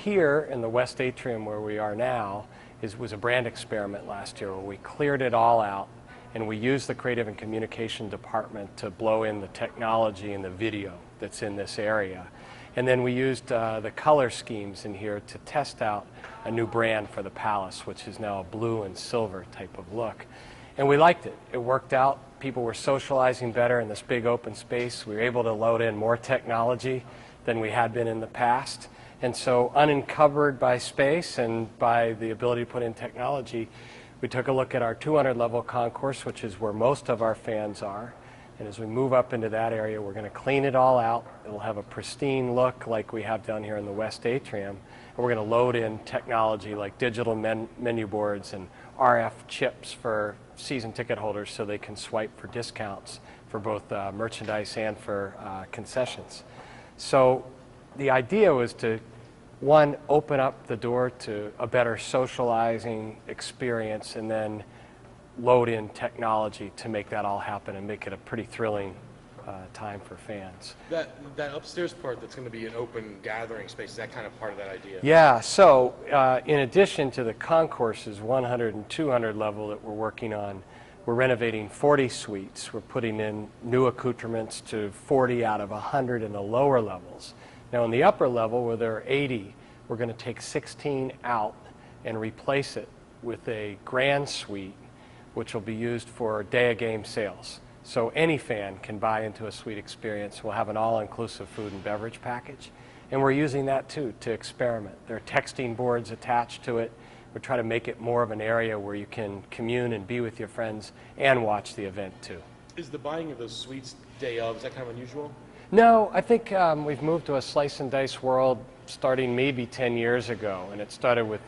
here in the West Atrium where we are now was a brand experiment last year where we cleared it all out and we used the creative and communication department to blow in the technology and the video that's in this area. And then we used the color schemes in here to test out a new brand for the Palace, which is now a blue and silver type of look. And we liked it. It worked out. People were socializing better in this big open space. We were able to load in more technology than we had been in the past. And so, unencumbered by space and by the ability to put in technology, we took a look at our 200 level concourse, which is where most of our fans are. And as we move up into that area, we're going to clean it all out. It'll have a pristine look like we have down here in the West Atrium. And we're going to load in technology like digital menu boards and RF chips for season ticket holders so they can swipe for discounts for both merchandise and for concessions. So the idea was to, one, open up the door to a better socializing experience, and then load in technology to make that all happen and make it a pretty thrilling time for fans. That upstairs part that's going to be an open gathering space, is that kind of part of that idea? Yeah, so in addition to the concourses, 100 and 200 level that we're working on, we're renovating 40 suites. We're putting in new accoutrements to 40 out of 100 in the lower levels. Now in the upper level, where there are 80, we're going to take 16 out and replace it with a grand suite, which will be used for day-of-game sales. So any fan can buy into a suite experience. We'll have an all-inclusive food and beverage package. And we're using that, too, to experiment. There are texting boards attached to it. We're trying to make it more of an area where you can commune and be with your friends and watch the event, too. Is the buying of those suites day of, is that kind of unusual? No, I think we've moved to a slice and dice world starting maybe 10 years ago. And it started with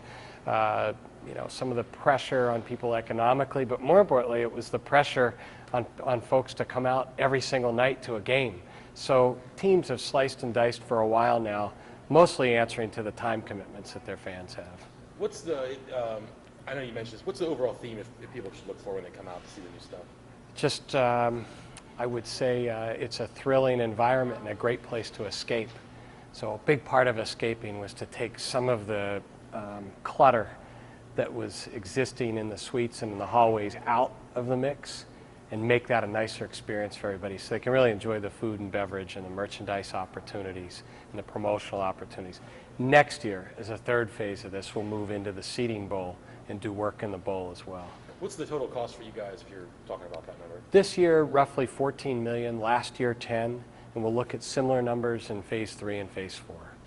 some of the pressure on people economically, but more importantly, it was the pressure on folks to come out every single night to a game. So teams have sliced and diced for a while now, mostly answering to the time commitments that their fans have. What's the, I know you mentioned this, what's the overall theme if people should look for when they come out to see the new stuff? Just, I would say it's a thrilling environment and a great place to escape. So a big part of escaping was to take some of the clutter that was existing in the suites and in the hallways out of the mix and make that a nicer experience for everybody so they can really enjoy the food and beverage and the merchandise opportunities and the promotional opportunities. Next year, as a third phase of this, we'll move into the seating bowl and do work in the bowl as well. What's the total cost for you guys if you're talking about that number? This year, roughly $14 million, last year 10, and we'll look at similar numbers in phase 3 and phase 4.